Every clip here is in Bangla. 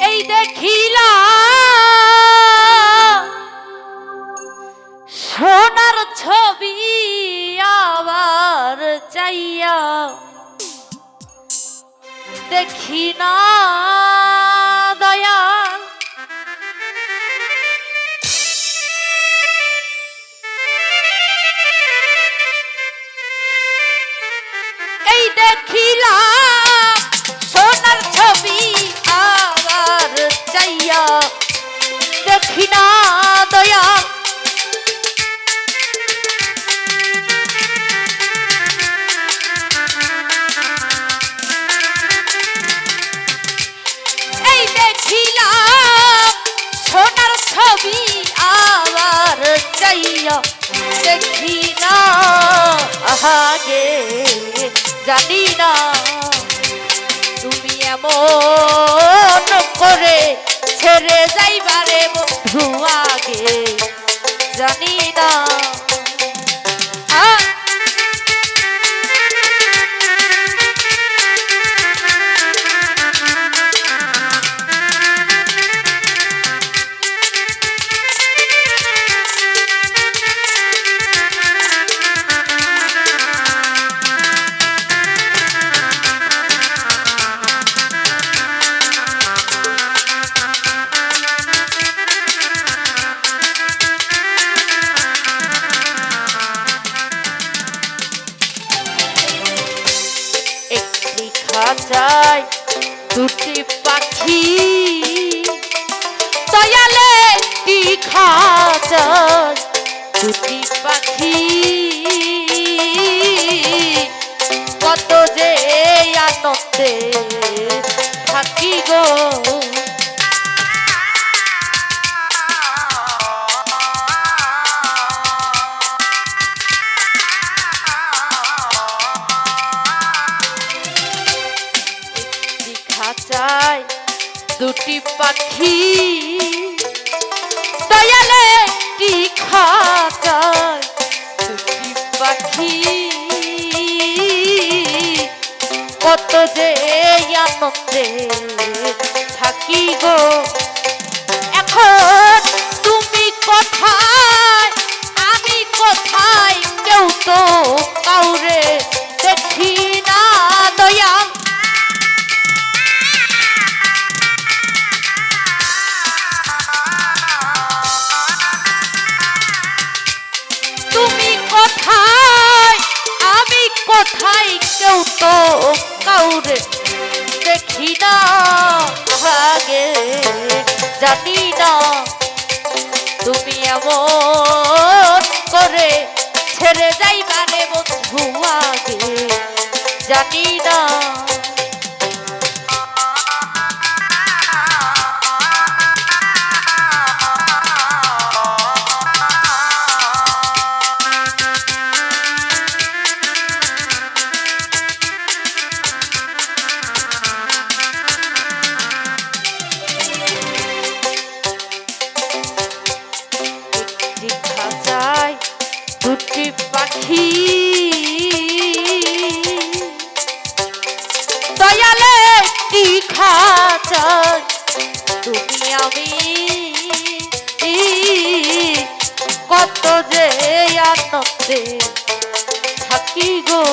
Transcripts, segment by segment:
এই দেখিলা সোনার ছবি আবার চাইয়া দেখি না দয়া এই দেখিলা সোনার ছবি আবার চাইয়া দেখি না দয়া এই দেখিলাম সোনার ছবি আবার চাইয়া দেখি না আগে জানি না তুমি এমন করে ছেড়ে যাইবারে বন্ধু আগে জানি না খাঁচায় দুটি পাখি দয়ালে একটি খাঁচায় দুটি পাখি কত যে আনন্দে থাকি গো খাঁচায় দুটি পাখি দয়ালে একটি খাঁচায় দুটি পাখি কত যে আনন্দে থাকি গো এখন তুমি কোথায় আমি কোথায় কেউ তো কাউরে দেখি না দয়া কোথায় কেউ তো কাউরে দেখি না আগে জানি না তুমি এমন করে ছেড়ে যাইবারে বন্ধু আগে জানি না দুটি পাখি দয়ালে একটি খাঁচায় তুমি আমি কত যে আনন্দে থাকি গো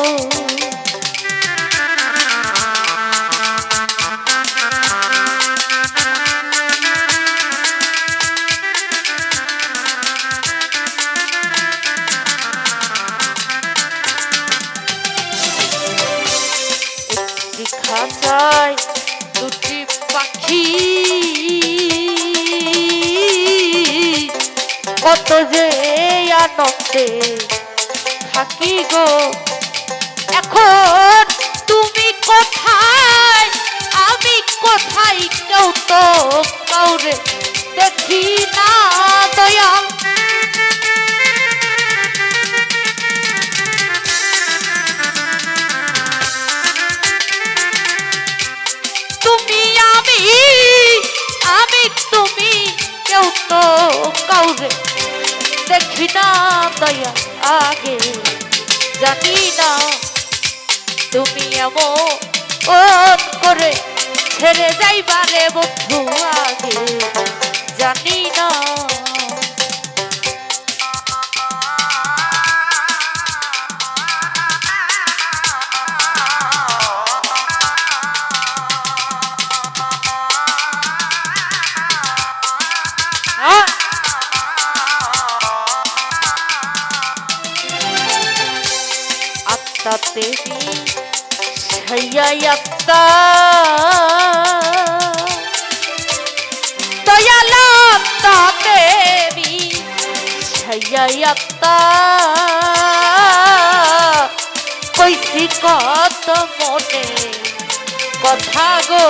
খাঁচায় দুটি পাখি কত যে আনন্দে থাকি গো এখন তুমি কোথায় আমি কোথায় কেউ তো কাউরে দেখি না দয়া তুমি কেউ তো কাউরে দেখি না দয়া আগে জানি না তুমি এমন করে ছেড়ে যাইবারে বন্ধু আগে জানি না। আত্মা দেবী আত্মা দয়াল আত্মা দেবী আত্মা কইছি কত মনে কথা গো।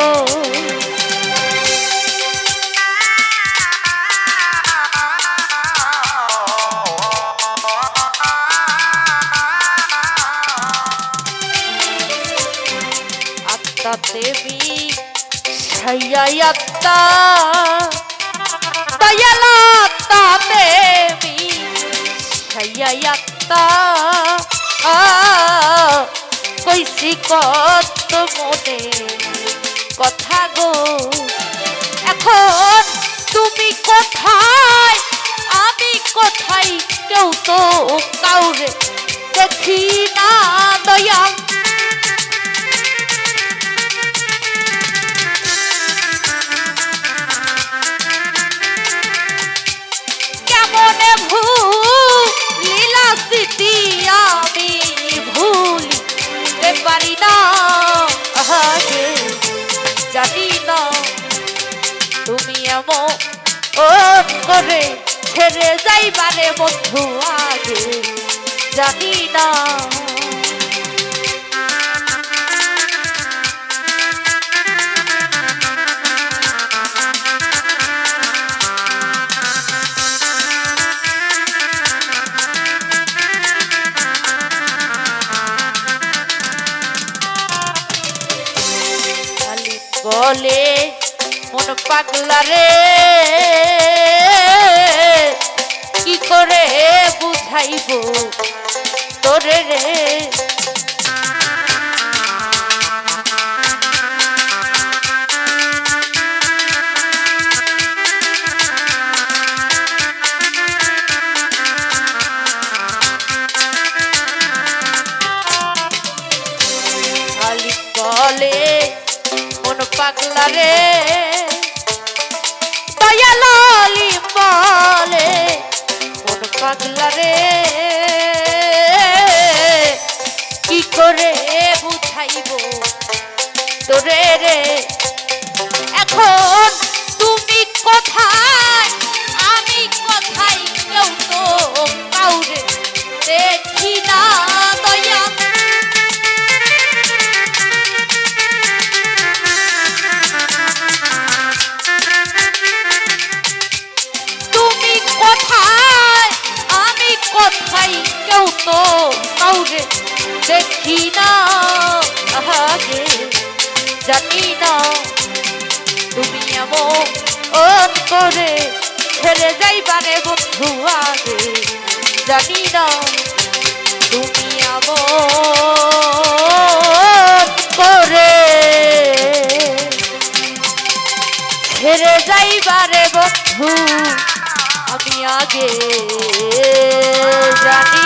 দেবী আত্মা দয়াল আত্মা দেবী আত্মা কইছি কত মনে কথা গো। এখন তুমি কোথায় আমি কোথায় কেউ তো কাউরে দেখি না দয়াল। মনে ভুলিলা স্মৃতি আমি ভুলিতে পারি না আগে জানি না। তুমি এমন করে ছেড়ে যাইবারে বন্ধু আগে জানি না। বলে মন পাগলা রে কি করে বুঝাইব তোরে রে। খালি বলে পাগলা রে দয়াল বলে মন পাগলা রে কি করে বুঝাইব তোরে রে। এখন তুমি কোথায় আমি কোথায় কেউ তো কাউরে দেখি না দয়া। কোথায় কেউ তো কাউরে দেখি না আগে জানি না। তুমি এমন করে ছেড়ে যাইবারে বন্ধু আগে জানি না। তুমি এমন করে ছেড়ে যাইবারে বন্ধু আমি আগে জানি